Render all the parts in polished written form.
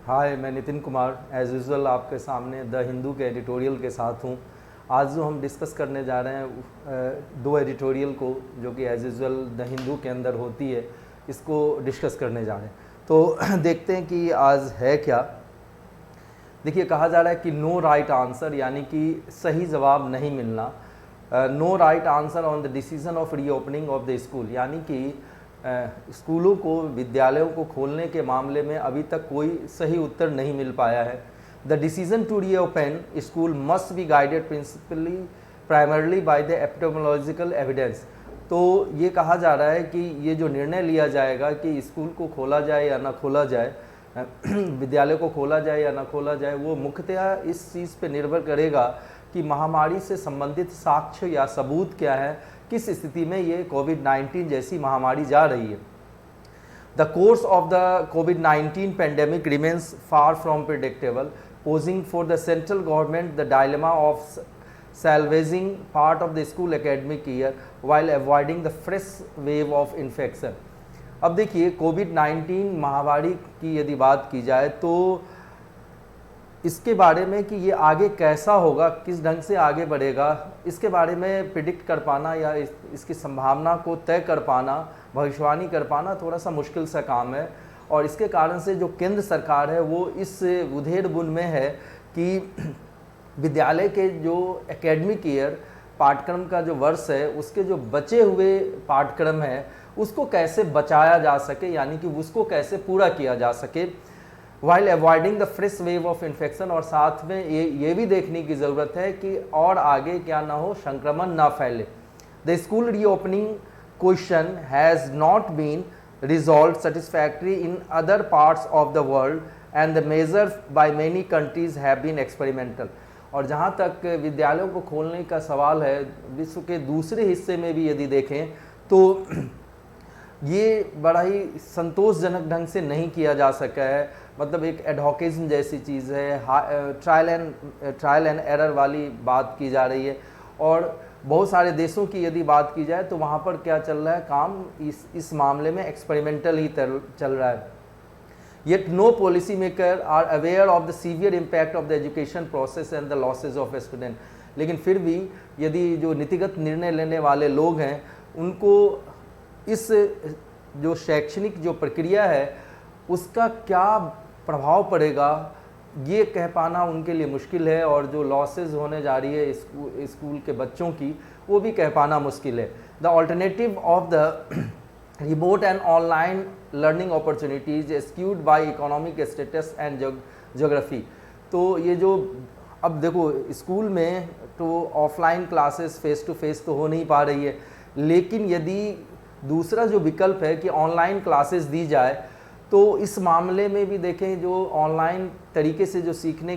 हाय, मैं Nitin Kumar as usual आपके सामने द हिंदू के एडिटोरियल के साथ हूँ। आज जो हम डिस्कस करने जा रहे हैं दो एडिटोरियल को जो कि एज़ यूज़ुअल द हिंदू के अंदर होती है, इसको डिस्कस करने जा रहे हैं। तो देखते हैं कि आज है क्या। देखिए, कहा जा रहा है कि नो राइट आंसर, यानी कि सही जवाब नहीं मिलना। No right answer on the decision of reopening of the school, यानी कि स्कूलों को, विद्यालयों को खोलने के मामले में अभी तक कोई सही उत्तर नहीं मिल पाया है। The decision to reopen school must be guided principally primarily by the epidemiological evidence. तो ये कहा जा रहा है कि ये जो निर्णय लिया जाएगा कि स्कूल को खोला जाए या ना खोला जाए, विद्यालय को खोला जाए या ना खोला जाए, वो मुख्यतः इस चीज़ पे निर्भर करेगा कि महामारी से संबंधित साक्ष्य या सबूत क्या है, किस स्थिति में ये कोविड-19 जैसी महामारी जा रही है। The course of the covid pandemic remains far from predictable, posing for the central government the dilemma of salvaging part of the school academic year while avoiding the fresh wave of infection। अब देखिए, कोविड-19 महामारी की यदि बात की जाए तो इसके बारे में कि ये आगे कैसा होगा, किस ढंग से आगे बढ़ेगा, इसके बारे में प्रिडिक्ट कर पाना या इसकी संभावना को तय कर पाना, भविष्यवाणी कर पाना थोड़ा सा मुश्किल सा काम है। और इसके कारण से जो केंद्र सरकार है वो इस उधेड़ बुन में है कि विद्यालय के जो एकेडमिक ईयर, पाठ्यक्रम का जो वर्ष है, उसके जो बचे हुए पाठ्यक्रम है उसको कैसे बचाया जा सके, यानी कि उसको कैसे पूरा किया जा सके, while avoiding the fresh wave of infection. और साथ में ये भी देखने की ज़रूरत है कि और आगे क्या ना हो, संक्रमण ना फैले। The school reopening question has not been resolved satisfactorily in other parts of the world and the measures by many countries have been experimental। और जहाँ तक विद्यालयों को खोलने का सवाल है, विश्व के दूसरे हिस्से में भी यदि देखें तो ये बड़ा ही संतोषजनक ढंग से नहीं किया जा सका है। मतलब एक एडहोकिज्म जैसी चीज़ है, ट्रायल एंड एरर वाली बात की जा रही है। और बहुत सारे देशों की यदि बात की जाए तो वहाँ पर क्या चल रहा है, काम इस मामले में एक्सपेरिमेंटल ही चल रहा है। Yet no policy maker are aware of the severe impact of the education process and the losses of student. लेकिन फिर भी यदि जो नीतिगत निर्णय लेने वाले लोग हैं उनको इस जो शैक्षणिक जो प्रक्रिया है उसका क्या प्रभाव पड़ेगा, ये कह पाना उनके लिए मुश्किल है। और जो लॉसेज होने जा रही है स्कूल के बच्चों की, वो भी कह पाना मुश्किल है। The alternative of the remote and online learning opportunities skewed by economic status and geography. तो ये जो अब देखो, स्कूल में तो offline classes face to face तो हो नहीं पा रही है, लेकिन यदि दूसरा जो विकल्प है कि ऑनलाइन क्लासेस दी जाए तो इस मामले में भी देखें, जो ऑनलाइन तरीके से जो सीखने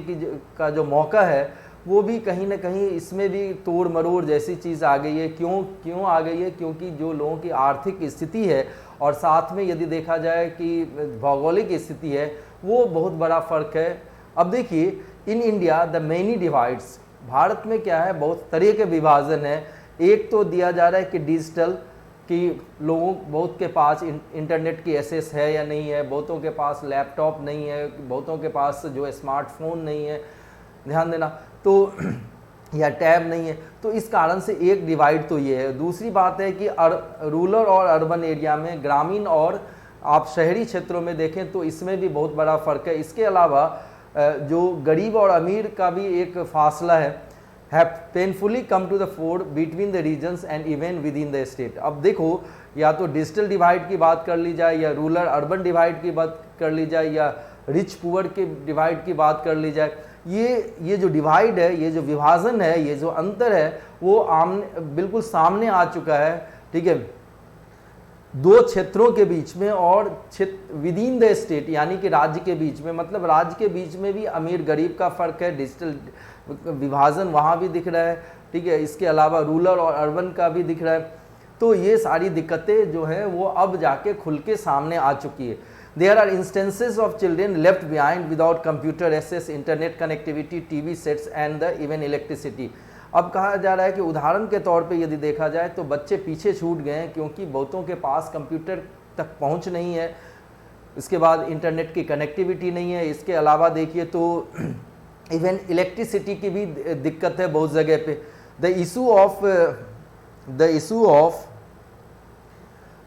का जो मौका है वो भी कहीं ना कहीं इसमें भी तोड़ मरोड़ जैसी चीज़ आ गई है। क्यों आ गई है? क्योंकि जो लोगों की आर्थिक स्थिति है और साथ में यदि देखा जाए कि भौगोलिक स्थिति है, वो बहुत बड़ा फ़र्क है। अब देखिए, in India the many divides, Bharat में क्या है, बहुत तरह के विभाजन है। एक तो दिया जा रहा है कि डिजिटल, कि लोगों बहुत के पास इंटरनेट की एक्सेस है या नहीं है, बहुतों के पास लैपटॉप नहीं है, बहुतों के पास जो स्मार्टफोन नहीं है, ध्यान देना, तो या टैब नहीं है। तो इस कारण से एक डिवाइड तो ये है। दूसरी बात है कि रूरल और अर्बन एरिया में, ग्रामीण और आप शहरी क्षेत्रों में देखें तो इसमें भी बहुत बड़ा फ़र्क है। इसके अलावा जो गरीब और अमीर का भी एक फासला है, have painfully come to the fore between the regions and even within the state। अब देखो, या तो डिजिटल डिवाइड की बात कर ली जाए, या रूरल अर्बन डिवाइड की बात कर ली जाए, या रिच पुअर के डिवाइड की बात कर ली जाए, ये जो डिवाइड है, ये जो विभाजन है, ये जो अंतर है, वो बिल्कुल सामने आ चुका है। ठीक है, दो क्षेत्रों के बीच में और विद इन द स्टेट, यानी कि राज्य के बीच में, मतलब राज्य के बीच में भी अमीर गरीब का फ़र्क है, डिजिटल विभाजन वहाँ भी दिख रहा है। ठीक है, इसके अलावा रूरल और अर्बन का भी दिख रहा है। तो ये सारी दिक्कतें जो है वो अब जाके खुल के सामने आ चुकी है। There are instances of children left behind without computer access, internet connectivity, TV sets and the even electricity. अब कहा जा रहा है कि उदाहरण के तौर पे यदि देखा जाए तो बच्चे पीछे छूट गए हैं, क्योंकि बहुतों के पास कंप्यूटर तक पहुंच नहीं है, इसके बाद इंटरनेट की कनेक्टिविटी नहीं है। इसके अलावा देखिए तो इवन इलेक्ट्रिसिटी की भी दिक्कत है बहुत जगह पे। The issue of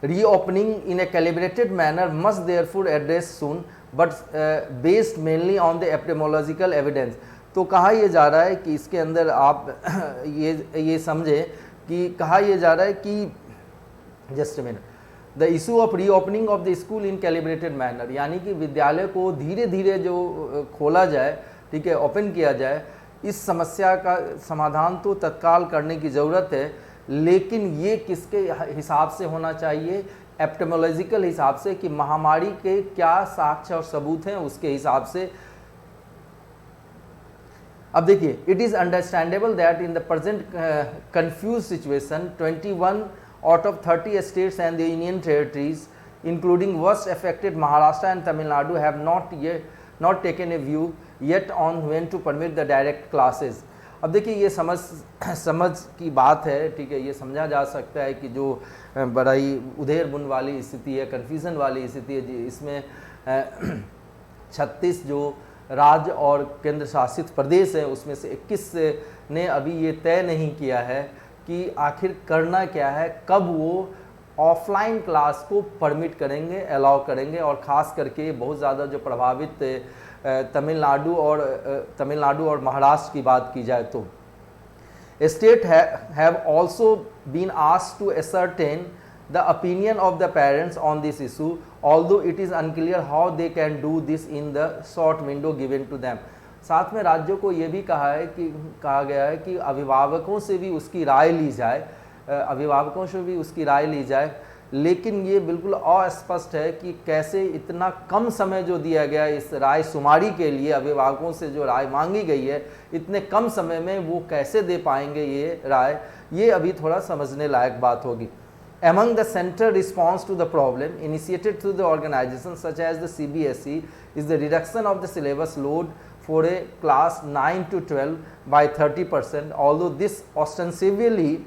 reopening in a calibrated manner must therefore address soon but based mainly on the epidemiological evidence। तो कहा यह जा रहा है कि इसके अंदर आप ये समझें कि कहा यह जा रहा है कि just a minute, the issue of reopening of the school in calibrated manner, यानी कि विद्यालय को धीरे धीरे जो खोला जाए, ठीक है, ओपन किया जाए, इस समस्या का समाधान तो तत्काल करने की ज़रूरत है, लेकिन ये किसके हिसाब से होना चाहिए? एपिडेमियोलॉजिकल हिसाब से, कि महामारी के क्या साक्ष्य और सबूत हैं उसके हिसाब से। अब देखिए, it is understandable that in the present confuse situation 21 out of 30 states and the union territories including worst affected Maharashtra and Tamil Nadu have not taken a view yet on when to permit the direct classes। अब देखिए ये समझ की बात है, ठीक है, ये समझा जा सकता है कि जो बड़ा ही उधेर बुन वाली स्थिति है, कन्फ्यूज़न वाली स्थिति है, इसमें 36 जो राज्य और केंद्र शासित प्रदेश हैं उसमें से 21 ने अभी ये तय नहीं किया है कि आखिर करना क्या है, कब वो ऑफलाइन क्लास को परमिट करेंगे, अलाउ करेंगे। और ख़ास करके बहुत ज़्यादा जो प्रभावित तमिलनाडु और महाराष्ट्र की बात की जाए तो state have also been asked to ascertain the opinion of the parents on this issue, although it is unclear how they can do this in the short window given to them। साथ में राज्यों को ये भी कहा गया है कि अभिभावकों से भी उसकी राय ली जाए, लेकिन ये बिल्कुल अस्पष्ट है कि कैसे इतना कम समय जो दिया गया इस राय शुमारी के लिए, अभिभावकों से जो राय मांगी गई है, इतने कम समय में वो कैसे दे पाएंगे ये राय, ये अभी थोड़ा समझने लायक बात होगी। Among the central response to the problem initiated through the organizations such as the CBSE is the reduction of the syllabus load for a class 9 to 12 by 30%, although this ostensibly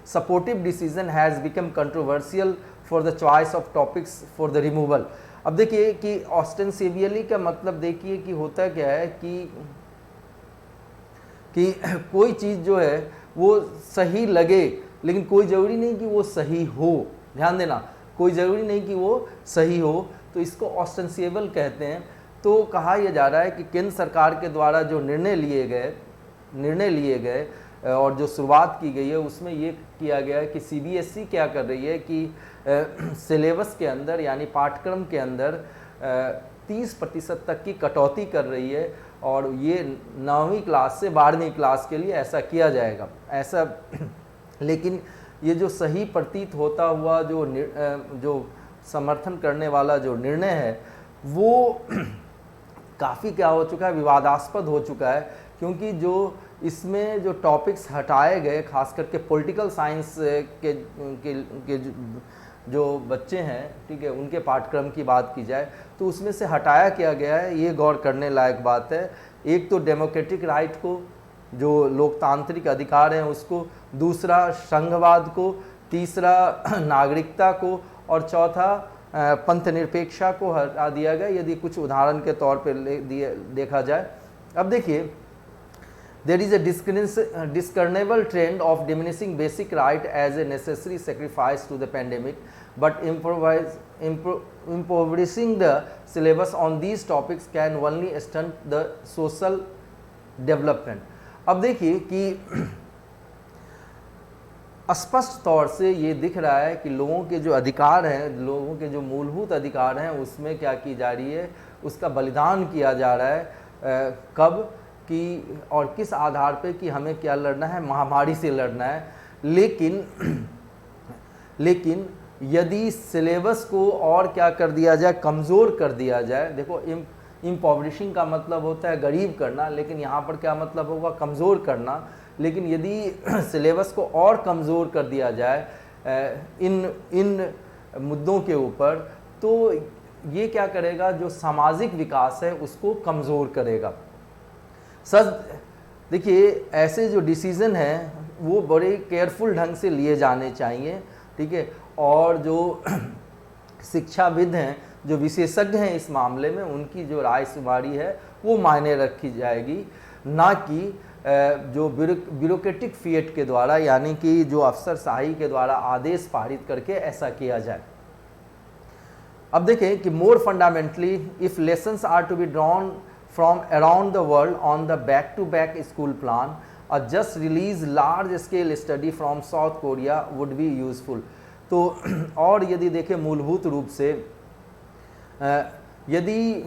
supportive decision has become controversial for the choice of topics for the removal। अब देखिए कि ostensibly का मतलब देखिए कि होता क्या है कि कोई चीज़ जो है वो सही लगे, लेकिन कोई ज़रूरी नहीं कि वो सही हो। ध्यान देना, कोई ज़रूरी नहीं कि वो सही हो, तो इसको ऑस्टेंसिबल कहते हैं। तो कहा यह जा रहा है कि केंद्र सरकार के द्वारा जो निर्णय लिए गए और जो शुरुआत की गई है उसमें ये किया गया है कि CBSE क्या कर रही है कि सिलेबस के अंदर यानी पाठ्यक्रम के अंदर 30% तक की कटौती कर रही है, और ये 9वीं क्लास से 12वीं क्लास के लिए ऐसा किया जाएगा ऐसा। लेकिन ये जो सही प्रतीत होता हुआ जो समर्थन करने वाला जो निर्णय है वो काफ़ी क्या हो चुका है, विवादास्पद हो चुका है, क्योंकि जो इसमें जो टॉपिक्स हटाए गए, खास करके पॉलिटिकल साइंस के जो बच्चे हैं, ठीक है, उनके पाठ्यक्रम की बात की जाए तो उसमें से हटाया क्या गया है, ये गौर करने लायक बात है। एक तो डेमोक्रेटिक राइट को, जो लोकतांत्रिक अधिकार हैं उसको, दूसरा संघवाद को, तीसरा नागरिकता को, और चौथा पंथ निरपेक्षता को हटा दिया गया, यदि कुछ उदाहरण के तौर पर देखा जाए। अब देखिए, there is a discernible trend of diminishing basic right as a necessary sacrifice to the pandemic, but impoverishing the syllabus on these topics can only stunt the social development। अब देखिए कि स्पष्ट तौर से ये दिख रहा है कि लोगों के जो अधिकार हैं, लोगों के जो मूलभूत अधिकार हैं, उसमें क्या की जा रही है, उसका बलिदान किया जा रहा है। कब कि और किस आधार पे कि हमें क्या लड़ना है, महामारी से लड़ना है। लेकिन यदि सिलेबस को और क्या कर दिया जाए, कमज़ोर कर दिया जाए। देखो, इम्पॉवरिशिंग का मतलब होता है गरीब करना, लेकिन यहाँ पर क्या मतलब होगा, कमज़ोर करना। लेकिन यदि सिलेबस को और कमज़ोर कर दिया जाए इन मुद्दों के ऊपर, तो ये क्या करेगा, जो सामाजिक विकास है उसको कमज़ोर करेगा। देखिए, ऐसे जो डिसीज़न हैं वो बड़े केयरफुल ढंग से लिए जाने चाहिए, ठीक है। और जो शिक्षाविद हैं, जो विशेषज्ञ हैं इस मामले में, उनकी जो राय शुमारी है वो मायने रखी जाएगी, ना कि जो ब्यूरोक्रेटिक फीएट के द्वारा, यानी कि जो अफसरशाही के द्वारा आदेश पारित करके ऐसा किया जाए। अब देखें कि more fundamentally if lessons are to be drawn from around the world on the back to back school plan, a just release large scale study from South Korea would be useful. तो और यदि देखें मूलभूत रूप से यदि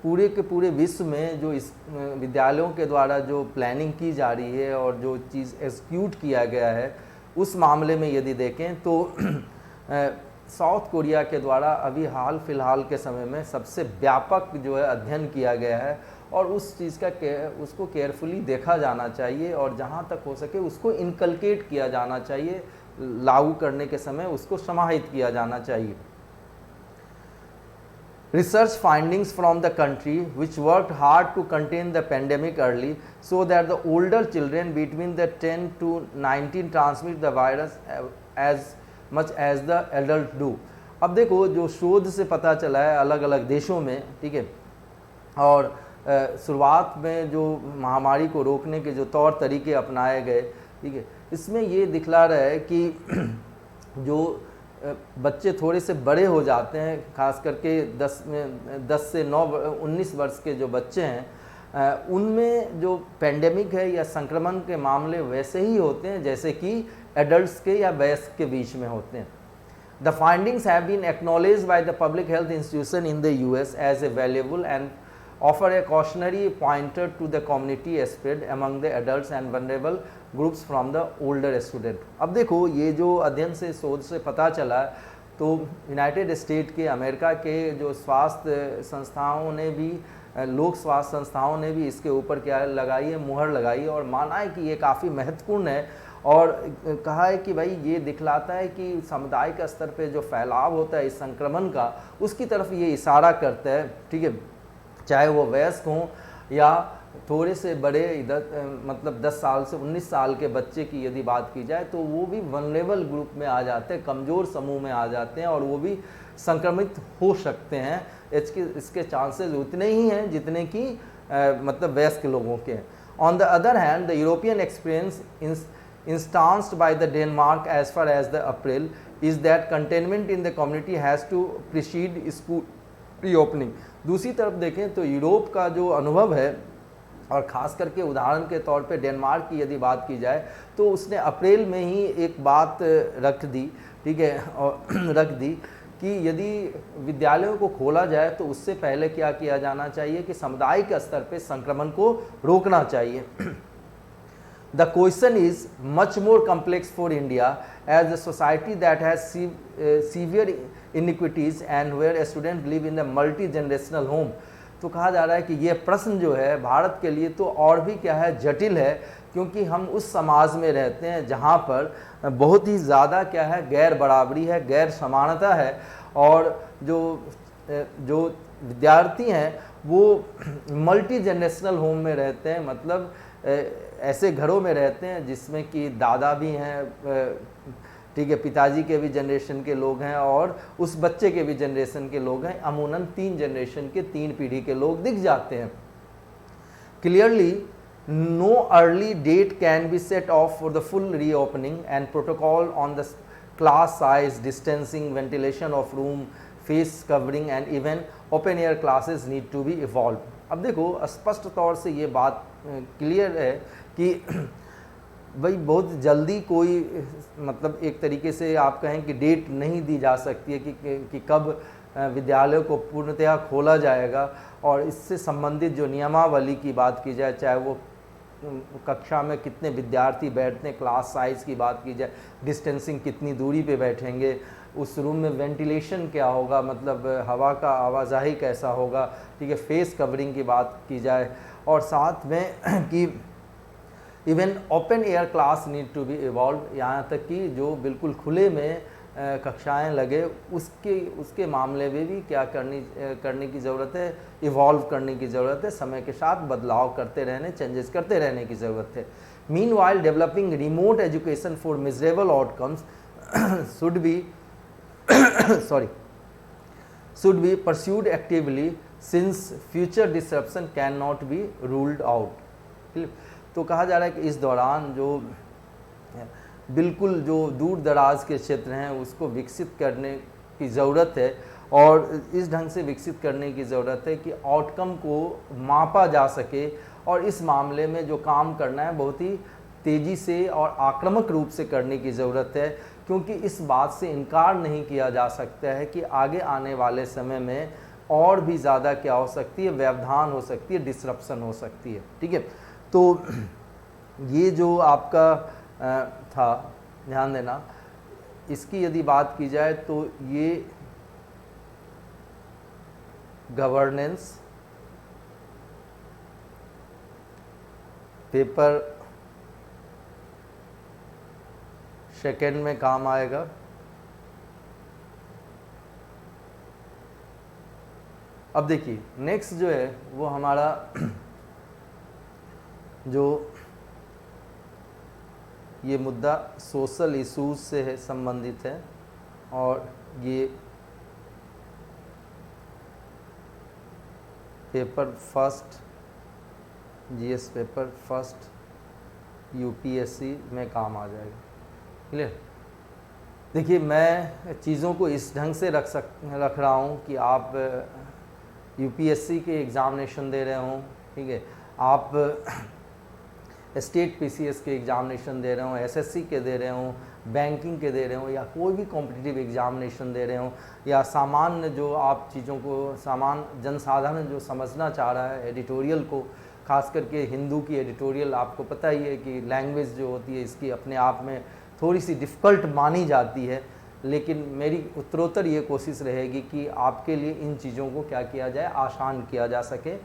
पूरे के पूरे विश्व में जो इस विद्यालयों के द्वारा जो प्लानिंग की जा रही है और जो चीज़ एग्जीक्यूट किया गया है, उस मामले में यदि देखें तो साउथ कोरिया के द्वारा अभी हाल फिलहाल के समय में सबसे व्यापक जो है अध्ययन किया गया है, और उस चीज़ का उसको केयरफुली देखा जाना चाहिए और जहाँ तक हो सके उसको इनकलकेट किया जाना चाहिए, लागू करने के समय उसको समाहित किया जाना चाहिए। Research findings from the country which worked hard to contain the pandemic early so that the older children between the 10 to 19 transmit the virus as much as the adult do। अब देखो जो शोध से पता चला है अलग अलग देशों में, ठीक है, और शुरुआत में जो महामारी को रोकने के जो तौर तरीके अपनाए गए, ठीक है, इसमें ये दिखला रहा है कि जो बच्चे थोड़े से बड़े हो जाते हैं, खास करके 10 से 19 वर्ष के जो बच्चे हैं, उनमें जो पेंडेमिक है या संक्रमण के मामले वैसे ही होते हैं जैसे कि एडल्ट्स के या वयस्क के बीच में होते हैं। The findings have been acknowledged by the public health institution in the US as a valuable and offer a cautionary pointer to the community spread among the adults and vulnerable groups from the older student। अब देखो ये जो अध्ययन से शोध से पता चला तो यूनाइटेड स्टेट के, अमेरिका के जो स्वास्थ्य संस्थाओं ने भी, लोक स्वास्थ्य संस्थाओं ने भी इसके ऊपर क्या लगाई है, मुहर लगाई है, और माना है कि ये काफ़ी महत्वपूर्ण है, और कहा है कि भाई ये दिखलाता है कि सामुदायिक स्तर पे जो फैलाव होता है इस संक्रमण का, उसकी तरफ ये इशारा करता है, ठीक है, चाहे वो वयस्क हों या थोड़े से बड़े, मतलब 10 साल से 19 साल के बच्चे की यदि बात की जाए तो वो भी वनरेबल ग्रुप में आ जाते हैं, कमज़ोर समूह में आ जाते हैं, और वो भी संक्रमित हो सकते हैं। इसके चांसेस उतने ही हैं जितने कि मतलब वयस्क लोगों के। On the other hand the European experience instanced by the Denmark as far as the April is that containment in the community has to precede school reopening। दूसरी तरफ देखें तो यूरोप का जो अनुभव है, और ख़ास करके उदाहरण के तौर पे डेनमार्क की यदि बात की जाए तो उसने अप्रैल में ही एक बात रख दी, ठीक है, और रख दी कि यदि विद्यालयों को खोला जाए तो उससे पहले क्या किया जाना चाहिए कि सामुदायिक स्तर पे संक्रमण को रोकना चाहिए। The question is much more complex for India as a society that has severe inequities and where students live in the multi-generational home। तो कहा जा रहा है कि ये प्रश्न जो है भारत के लिए तो और भी क्या है, जटिल है, क्योंकि हम उस समाज में रहते हैं जहाँ पर बहुत ही ज़्यादा क्या है, गैर बराबरी है, गैर समानता है, और जो विद्यार्थी हैं वो मल्टी जनरेशनल होम में रहते हैं, मतलब ऐसे घरों में रहते हैं जिसमें कि दादा भी हैं, ठीक है, पिताजी के भी जनरेशन के लोग हैं और उस बच्चे के भी जनरेशन के लोग हैं, अमूमन 3 जनरेशन के 3 पीढ़ी के लोग दिख जाते हैं। Clearly no early date can be set off for the full reopening and protocol on the class size, distancing, ventilation of room, face covering and even open air classes need to be evolve. अब देखो स्पष्ट तौर से ये बात clear है कि भाई बहुत जल्दी कोई, मतलब एक तरीके से आप कहें कि डेट नहीं दी जा सकती है कि कब विद्यालयों को पूर्णतः खोला जाएगा, और इससे संबंधित जो नियमावली की बात की जाए, चाहे वो कक्षा में कितने विद्यार्थी बैठते हैं, क्लास साइज़ की बात की जाए, डिस्टेंसिंग कितनी दूरी पे बैठेंगे, उस रूम में वेंटिलेशन क्या होगा, मतलब हवा का आवाजाही कैसा होगा, ठीक है, फेस कवरिंग की बात की जाए, और साथ में कि even open air class need to be evolve, यहाँ तक कि जो बिल्कुल खुले में कक्षाएं लगे उसके मामले में भी क्या करने की ज़रूरत है, इवॉल्व करने की ज़रूरत है, समय के साथ बदलाव करते रहने, चेंजेस करते रहने की ज़रूरत है। Meanwhile developing remote education for miserable outcomes should be should be pursued actively since future disruption cannot be ruled out। तो कहा जा रहा है कि इस दौरान जो बिल्कुल जो दूर दराज के क्षेत्र हैं उसको विकसित करने की ज़रूरत है, और इस ढंग से विकसित करने की ज़रूरत है कि आउटकम को मापा जा सके, और इस मामले में जो काम करना है बहुत ही तेज़ी से और आक्रामक रूप से करने की ज़रूरत है, क्योंकि इस बात से इनकार नहीं किया जा सकता है कि आगे आने वाले समय में और भी ज़्यादा क्या हो सकती है, व्यवधान हो सकती है, डिसरप्शन हो सकती है। ठीक है, तो ये जो आपका था, ध्यान देना, इसकी यदि बात की जाए तो ये गवर्नेंस पेपर सेकेंड में काम आएगा। अब देखिए नेक्स्ट जो है वो हमारा जो ये मुद्दा सोशल इश्यूज से है संबंधित है, और ये paper first, GS paper first UPSC में काम आ जाएगा। क्लियर? देखिए मैं चीज़ों को इस ढंग से रख रहा हूँ कि आप यूपीएससी के एग्ज़ामिनेशन दे रहे हों, ठीक है, आप स्टेट पीसीएस के एग्ज़ामिनेशन दे रहे हों, एसएससी के दे रहे हों, बैंकिंग के दे रहे हों, या कोई भी कॉम्पिटिटिव एग्ज़ामिनेशन दे रहे हों, या सामान्य जो आप चीज़ों को सामान्य जनसाधारण जो समझना चाह रहा है एडिटोरियल को, खास करके हिंदू की एडिटोरियल, आपको पता ही है कि लैंग्वेज जो होती है इसकी अपने आप में थोड़ी सी डिफ़िकल्ट मानी जाती है, लेकिन मेरी उत्तरोत्तर ये कोशिश रहेगी कि आपके लिए इन चीज़ों को क्या किया जाए, आसान किया जा सके।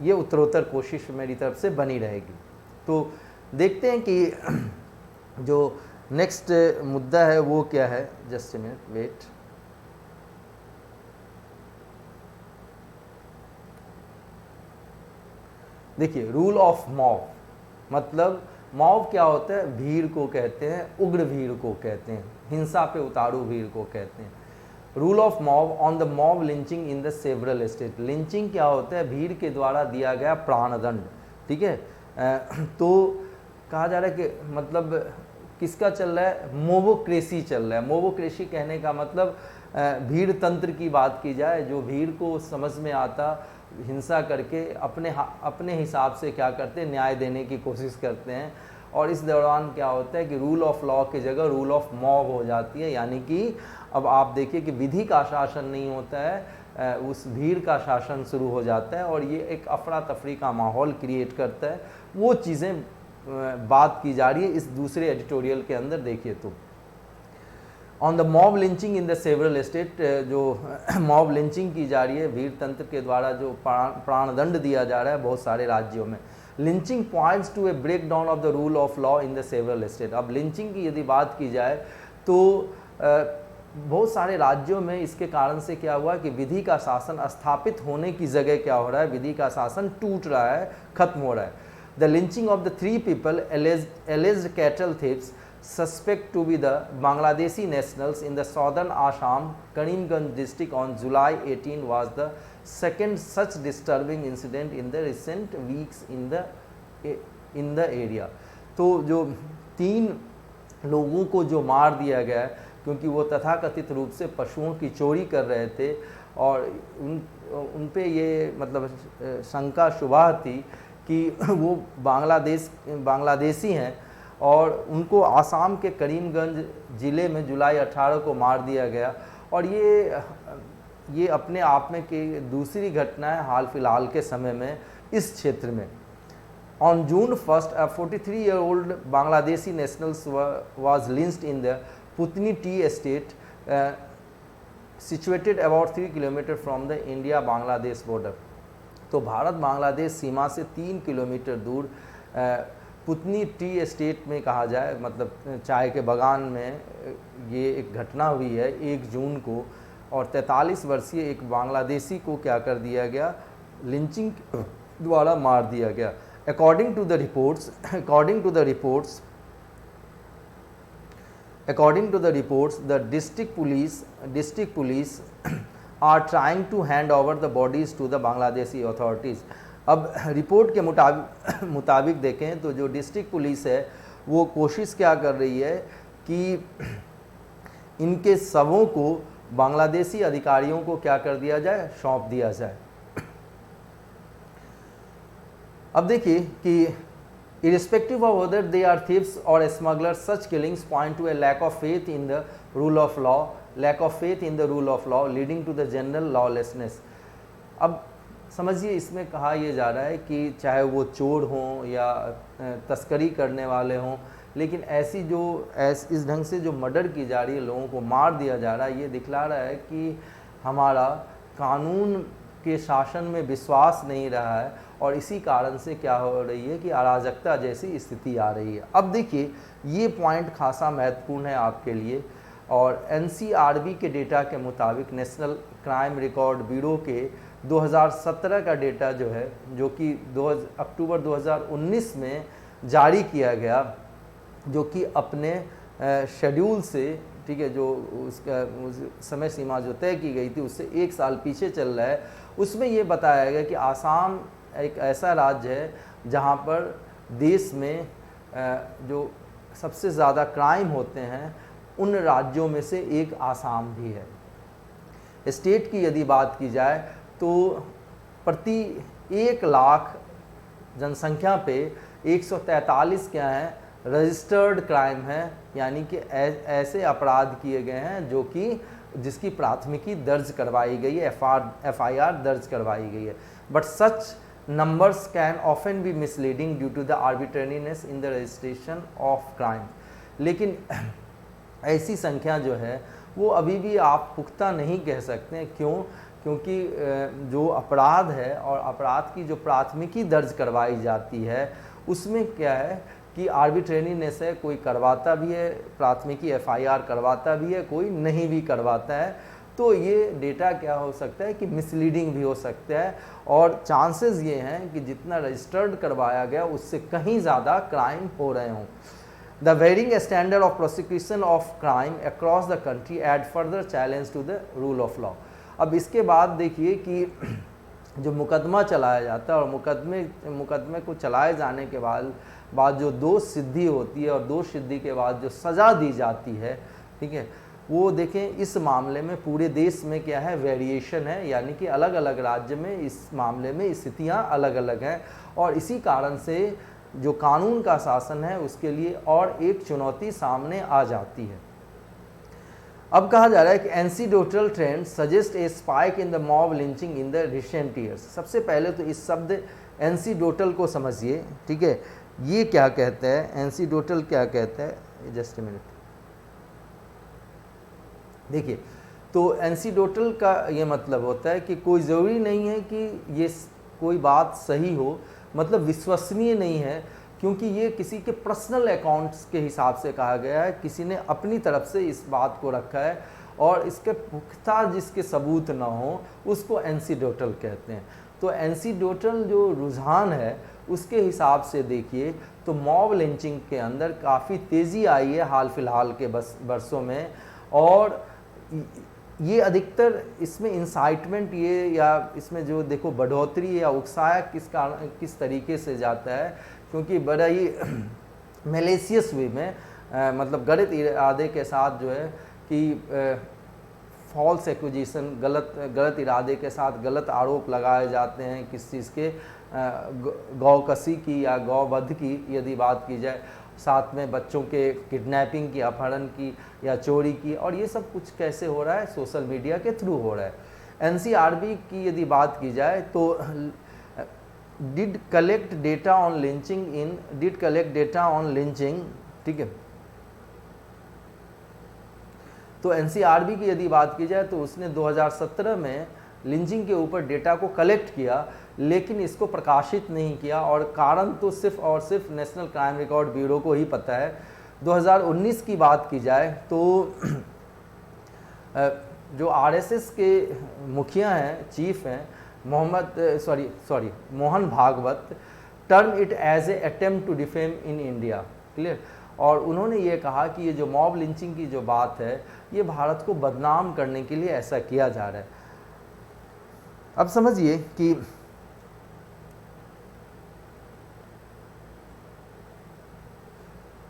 ये उत्तरोत्तर कोशिश मेरी तरफ से बनी रहेगी। तो देखते हैं कि जो नेक्स्ट मुद्दा है वो क्या है। Just a minute wait. देखिए रूल ऑफ मॉब, मतलब मॉब क्या होता है, भीड़ को कहते हैं, उग्र भीड़ को कहते हैं, हिंसा पे उतारू भीड़ को कहते हैं। Rule of mob on the mob lynching in the several state. Lynching क्या होता है, भीड़ के द्वारा दिया गया प्राणदंड। ठीक है, तो कहा जा रहा है कि मतलब किसका चल रहा है, मोबोक्रेसी चल रहा है। मोबोक्रेसी कहने का मतलब भीड़ तंत्र की बात की जाए, जो भीड़ को समझ में आता हिंसा करके अपने हिसाब से क्या करते हैं, न्याय देने की कोशिश करते हैं। और इस दौरान क्या होता है कि रूल ऑफ लॉ की जगह रूल ऑफ मॉब हो जाती है, यानी कि अब आप देखिए कि विधि का शासन नहीं होता है, उस भीड़ का शासन शुरू हो जाता है, और ये एक अफरा तफरी का माहौल क्रिएट करता है। वो चीज़ें बात की जा रही है इस दूसरे एडिटोरियल के अंदर। देखिए तो on the mob lynching in the several state, जो मॉब लिंचिंग की जा रही है, भीड़ तंत्र के द्वारा जो प्राणदंड दिया जा रहा है बहुत सारे राज्यों में। Lynching points to a break down of the rule of law in the several state. अब लिंचिंग की यदि बात की जाए तो बहुत सारे राज्यों में इसके कारण से क्या हुआ कि विधि का शासन स्थापित होने की जगह क्या हो रहा है, विधि का शासन टूट रहा है, खत्म हो रहा है। The lynching of the 3 people alleged cattle thieves suspect to be the Bangladeshi nationals in the southern Assam Karimganj district on July 18 was the second such disturbing incident in the recent weeks in the area। तो जो 3 लोगों को जो मार दिया गया है क्योंकि वो तथाकथित रूप से पशुओं की चोरी कर रहे थे, और उन पे ये मतलब शंका शुबा थी कि वो बांग्लादेशी हैं, और उनको आसाम के करीमगंज ज़िले में जुलाई 18 को मार दिया गया। और ये अपने आप में कि दूसरी घटना है हाल फिलहाल के समय में इस क्षेत्र में। On June 1 a 43-year-old Bangladeshi nationals was lynched in the Putni tea estate situated about 3 kilometers from the India-Bangladesh border। तो भारत बांग्लादेश सीमा से 3 किलोमीटर दूर पुतनी टी एस्टेट में कहा जाए, मतलब चाय के बागान में ये एक घटना हुई है 1 जून को, और 43 वर्षीय एक बांग्लादेशी को क्या कर दिया गया, लिंचिंग द्वारा मार दिया गया। According to the reports, the district police are trying to hand over the bodies to the Bangladeshi authorities. अब रिपोर्ट के मुताबिक देखें तो जो डिस्ट्रिक्ट पुलिस है वो कोशिश क्या कर रही है कि इनके शवों को बांग्लादेशी अधिकारियों को क्या कर दिया जाए, सौंप दिया जाए। अब देखिए कि irrespective of whether they are thieves or smugglers, such killings point to a lack of faith in the rule of law, leading to the general lawlessness। अब समझिए इसमें कहा यह जा रहा है कि चाहे वो चोर हों या तस्करी करने वाले हों, लेकिन ऐसी जो इस ढंग से जो मर्डर की जा रही है, लोगों को मार दिया जा रहा है, ये दिखला रहा है कि हमारा कानून के शासन में विश्वास नहीं रहा है और इसी कारण से क्या हो रही है कि अराजकता जैसी स्थिति आ रही है। अब देखिए ये पॉइंट खासा महत्वपूर्ण है आपके लिए, और एनसीआरबी के डेटा के मुताबिक, नेशनल क्राइम रिकॉर्ड ब्यूरो के 2017 का डेटा जो है, जो कि अक्टूबर 2019 में जारी किया गया, जो कि अपने शेड्यूल से, ठीक है, जो उसका समय सीमा जो तय की गई थी उससे 1 साल पीछे चल रहा है। उसमें ये बताया गया कि आसाम एक ऐसा राज्य है जहाँ पर देश में जो सबसे ज़्यादा क्राइम होते हैं उन राज्यों में से एक आसाम भी है। स्टेट की यदि बात की जाए तो प्रति 1 लाख जनसंख्या पे 143 क्या है, रजिस्टर्ड क्राइम है, यानी कि ऐसे अपराध किए गए हैं जो कि जिसकी प्राथमिकी दर्ज करवाई गई है, FIR दर्ज करवाई गई है। But such numbers can often be misleading due to the arbitrariness in the registration of crime। लेकिन ऐसी संख्या जो है वो अभी भी आप पुख्ता नहीं कह सकते। क्यों? क्योंकि जो अपराध है और अपराध की जो प्राथमिकी दर्ज करवाई जाती है उसमें क्या है कि आर्बिट्रेरीनेस है, कोई करवाता भी है प्राथमिकी, FIR करवाता भी है, कोई नहीं भी करवाता है। तो ये डेटा क्या हो सकता है कि मिसलीडिंग भी हो सकता है, और चांसेस ये हैं कि जितना रजिस्टर्ड करवाया गया उससे कहीं ज़्यादा क्राइम हो रहे हों। The varying standard of prosecution of crime across the country add further challenge to the rule of law. अब इसके बाद देखिए कि जो मुकदमा चलाया जाता है और मुकदमे को चलाए जाने के बाद जो दोष सिद्धि होती है और दोष सिद्धि के बाद जो सज़ा दी जाती है, ठीक है, वो देखें इस मामले में पूरे देश में क्या है, वेरिएशन है, यानी कि अलग अलग राज्य में इस मामले में स्थितियाँ अलग अलग हैं, और इसी कारण से जो कानून का शासन है उसके लिए और एक चुनौती सामने आ जाती है। अब कहा जा रहा है कि anecdotal trend suggest a spike in the mob lynching in the recent years. सबसे पहले तो इस शब्द एंसीडोटल को समझिए, ठीक है, ये क्या कहता है, एंसीडोटल क्या कहता है, जस्ट ए मिनट। देखिए, तो एंसीडोटल का ये मतलब होता है कि कोई ज़रूरी नहीं है कि ये कोई बात सही हो, मतलब विश्वसनीय नहीं है, क्योंकि ये किसी के पर्सनल अकाउंट्स के हिसाब से कहा गया है, किसी ने अपनी तरफ से इस बात को रखा है और इसके पुख्ता जिसके सबूत ना हो उसको एंसीडोटल कहते हैं। तो एंसीडोटल जो रुझान है उसके हिसाब से देखिए तो मॉब लिंचिंग के अंदर काफ़ी तेज़ी आई है हाल फिलहाल के वर्षों में, और ये अधिकतर इसमें इंसाइटमेंट ये या इसमें जो देखो बढ़ोतरी या उकसाया किस तरीके से जाता है, क्योंकि बड़ा ही मैलिशियस वे में मतलब गलत इरादे के साथ जो है कि फॉल्स एक्विजिशन, गलत इरादे के साथ गलत आरोप लगाए जाते हैं किस चीज़ के, गौकसी की या गौवध की यदि बात की जाए, साथ में बच्चों के किडनैपिंग की, अपहरण की या चोरी की, और ये सब कुछ कैसे हो रहा है, सोशल मीडिया के थ्रू हो रहा है। एनसीआरबी की यदि बात की जाए तो did collect data on lynching, ठीक है, तो एनसीआरबी की यदि बात की जाए तो उसने 2017 में लिंचिंग के ऊपर डेटा को कलेक्ट किया, लेकिन इसको प्रकाशित नहीं किया, और कारण तो सिर्फ और सिर्फ नेशनल क्राइम रिकॉर्ड ब्यूरो को ही पता है। 2019 की बात की जाए तो जो आरएसएस के मुखिया हैं, चीफ हैं, Mohan Bhagwat, term it as a attempt to defame in India, clear, और उन्होंने ये कहा कि ये जो मॉब लिंचिंग की जो बात है ये भारत को बदनाम करने के लिए ऐसा किया जा रहा है। अब समझिए कि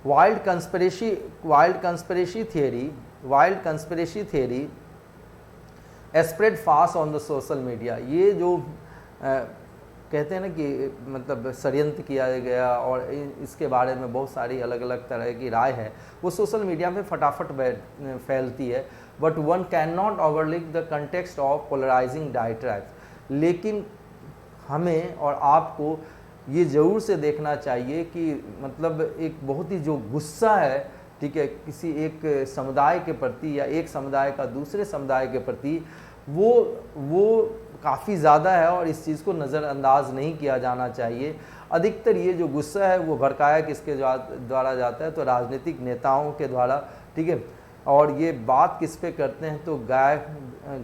wild conspiracy theory spread fast on the social media. ये जो कहते हैं ना कि मतलब षड्यंत्र किया गया और इसके बारे में बहुत सारी अलग अलग तरह की राय है, वो सोशल मीडिया में फटाफट फैलती है। But one can not overlook the context of polarising diatribes. लेकिन हमें और आपको ये ज़रूर से देखना चाहिए कि मतलब एक बहुत ही जो गुस्सा है, ठीक है, किसी एक समुदाय के प्रति या एक समुदाय का दूसरे समुदाय के प्रति, वो काफ़ी ज़्यादा है और इस चीज़ को नज़रअंदाज नहीं किया जाना चाहिए। अधिकतर ये जो गुस्सा है वो भड़काया किसके द्वारा जाता है, तो राजनीतिक नेताओं के द्वारा, ठीक है। और ये बात किस पे करते हैं, तो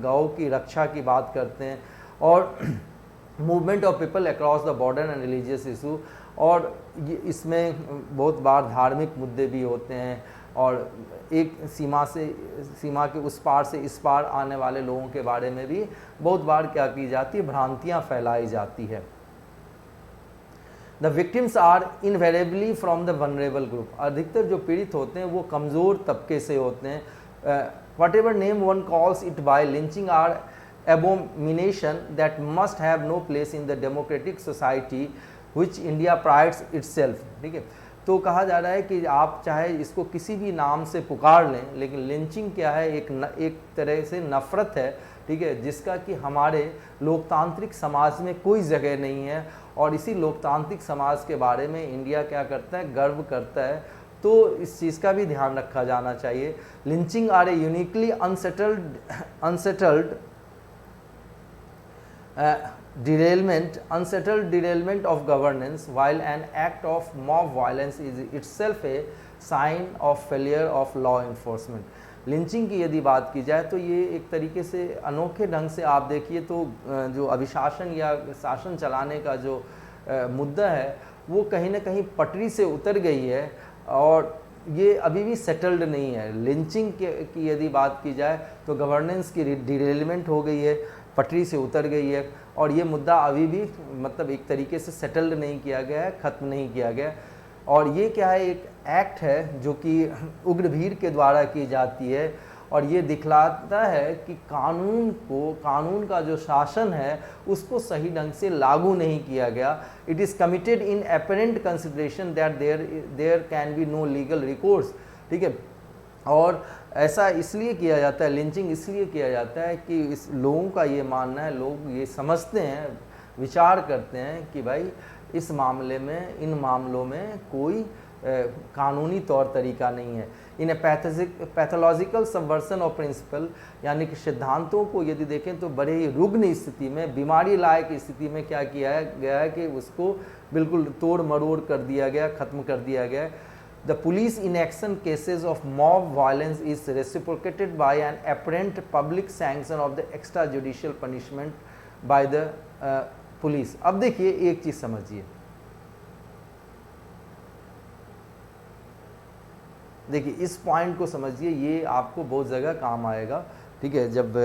गौ की रक्षा की बात करते हैं और movement of people across the border and religious issue. और ये इसमें बहुत बार धार्मिक मुद्दे भी होते हैं और एक सीमा के उस पार से इस पार आने वाले लोगों के बारे में भी बहुत बार क्या की जाती है, भ्रांतियां फैलाई जाती है। The victims are invariably from the vulnerable group. अधिकतर जो पीड़ित होते हैं वो कमज़ोर तबके से होते हैं। Whatever name one calls it by lynching are abomination that must have no place in the democratic society which India prides itself। ठीक है, तो कहा जा रहा है कि आप चाहे इसको किसी भी नाम से पुकार लें, लेकिन लिंचिंग क्या है, एक तरह से नफ़रत है, ठीक है, जिसका कि हमारे लोकतांत्रिक समाज में कोई जगह नहीं है। और इसी लोकतांत्रिक समाज के बारे में इंडिया क्या करता है, गर्व करता है। तो इस चीज़ का भी ध्यान रखा जाना चाहिए। Lynching are a uniquely unsettled unsettled derailment of governance, while an act of mob violence is itself a sign of failure of law enforcement। Lynching की यदि बात की जाए तो ये एक तरीके से अनोखे ढंग से आप देखिए तो जो अभिशासन या शासन चलाने का जो मुद्दा है वो कहीं ना कहीं पटरी से उतर गई है और ये अभी भी सेटल्ड नहीं है। लिंचिंग की यदि बात की जाए तो गवर्नेंस की डिरेलमेंट हो गई है, पटरी से उतर गई है और ये मुद्दा अभी भी मतलब एक तरीके से सेटल्ड नहीं किया गया है, ख़त्म नहीं किया गया। और ये क्या है, एक एक्ट है जो कि उग्र भीड़ के द्वारा की जाती है और ये दिखलाता है कि कानून का जो शासन है उसको सही ढंग से लागू नहीं किया गया। It is committed in apparent consideration that there can be no legal recourse. ठीक है, और ऐसा इसलिए किया जाता है, लिंचिंग इसलिए किया जाता है कि इस लोगों का ये मानना है, लोग ये समझते हैं, विचार करते हैं कि भाई इस मामले में, इन मामलों में कोई कानूनी तौर तरीका नहीं है। इन ए पैथोलॉजिकल सबवर्सन ऑफ प्रिंसिपल, यानी कि सिद्धांतों को यदि देखें तो बड़े ही रुग्ण स्थिति में, बीमारी लायक स्थिति में क्या किया गया है कि उसको बिल्कुल तोड़ मरोड़ कर दिया गया, ख़त्म कर दिया गया। The police inaction cases of mob violence is reciprocated by an apparent public sanction of the extrajudicial punishment by the police। अब देखिए एक चीज़ समझिए, देखिए इस पॉइंट को समझिए, ये आपको बहुत जगह काम आएगा। ठीक है, जब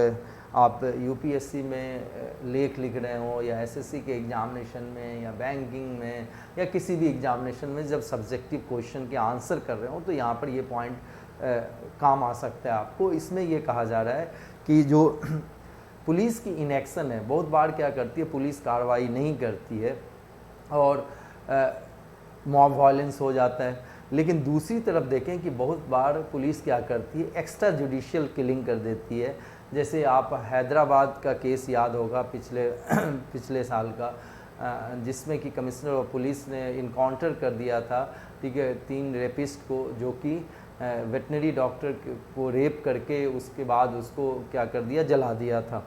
आप यूपीएससी में लेख लिख रहे हो या एसएससी के एग्जामिनेशन में या बैंकिंग में या किसी भी एग्जामिनेशन में जब सब्जेक्टिव क्वेश्चन के आंसर कर रहे हो तो यहाँ पर ये पॉइंट काम आ सकता है आपको। इसमें ये कहा जा रहा है कि जो पुलिस की इनएक्शन है, बहुत बार क्या करती है, पुलिस कार्रवाई नहीं करती है और मॉब वायलेंस हो जाता है। लेकिन दूसरी तरफ देखें कि बहुत बार पुलिस क्या करती है, एक्स्ट्रा जुडिशियल किलिंग कर देती है। जैसे आप हैदराबाद का केस याद होगा पिछले साल का, जिसमें कि कमिश्नर ऑफ पुलिस ने इनकाउंटर कर दिया था, ठीक है, 3 रेपिस्ट को, जो कि वेटनरी डॉक्टर को रेप करके उसके बाद उसको क्या कर दिया, जला दिया था।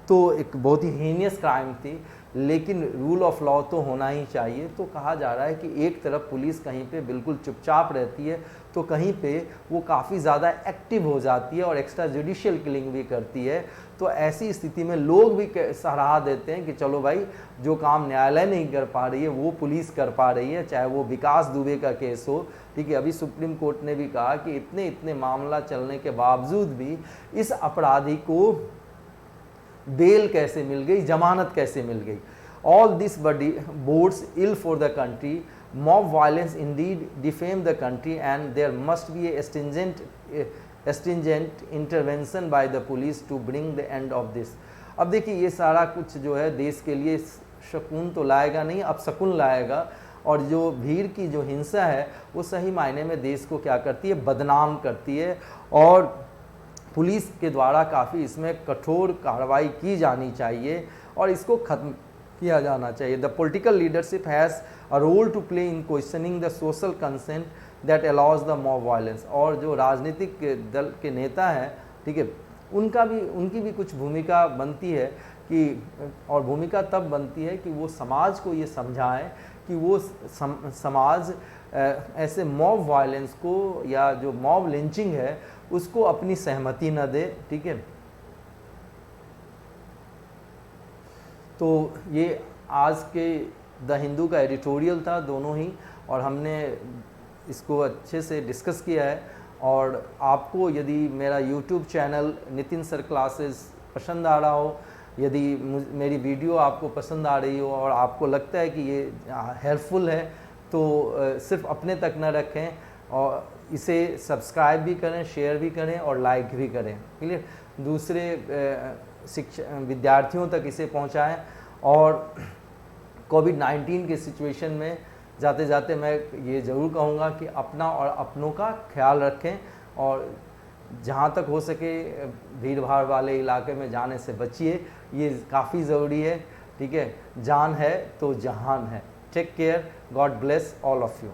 तो एक बहुत ही हीनियस क्राइम थी, लेकिन रूल ऑफ लॉ तो होना ही चाहिए। तो कहा जा रहा है कि एक तरफ पुलिस कहीं पे बिल्कुल चुपचाप रहती है तो कहीं पे वो काफ़ी ज़्यादा एक्टिव हो जाती है और एक्स्ट्रा जुडिशियल किलिंग भी करती है। तो ऐसी स्थिति में लोग भी सराहा देते हैं कि चलो भाई, जो काम न्यायालय नहीं कर पा रही है वो पुलिस कर पा रही है, चाहे वो विकास दुबे का केस हो। ठीक है, अभी सुप्रीम कोर्ट ने भी कहा कि इतने मामला चलने के बावजूद भी इस अपराधी को बेल कैसे मिल गई, जमानत कैसे मिल गई। All this bodes ill for the country, mob violence indeed defame the country and there must be a stringent intervention by the police to bring the end of this। अब देखिए ये सारा कुछ जो है देश के लिए सुकून तो लाएगा नहीं, अब सकून लाएगा, और जो भीड़ की जो हिंसा है वो सही मायने में देश को क्या करती है, बदनाम करती है, और पुलिस के द्वारा काफ़ी इसमें कठोर कार्रवाई की जानी चाहिए और इसको ख़त्म किया जाना चाहिए। The political leadership has a role to play in questioning the social consent that allows the mob violence. और जो राजनीतिक दल के नेता हैं, ठीक है, उनकी भी कुछ भूमिका बनती है कि, और भूमिका तब बनती है कि वो समाज को ये समझाएं कि वो समाज ऐसे मॉब वायलेंस को या जो मॉब लिंचिंग है उसको अपनी सहमति न दे, ठीक है। तो ये आज के द हिंदू का एडिटोरियल था दोनों ही, और हमने इसको अच्छे से डिस्कस किया है। और आपको यदि मेरा YouTube channel Nitin sir classes पसंद आ रहा हो, यदि मेरी वीडियो आपको पसंद आ रही हो और आपको लगता है कि ये हेल्पफुल है, तो सिर्फ अपने तक न रखें और इसे सब्सक्राइब भी करें, शेयर भी करें और लाइक भी करें, क्लियर। दूसरे विद्यार्थियों तक इसे पहुंचाएं। और कोविड-19 के सिचुएशन में जाते जाते मैं ये ज़रूर कहूँगा कि अपना और अपनों का ख्याल रखें, और जहाँ तक हो सके भीड़ भाड़ वाले इलाके में जाने से बचिए, ये काफ़ी ज़रूरी है, ठीक है। जान है तो जहान है। Take care, God bless all of you.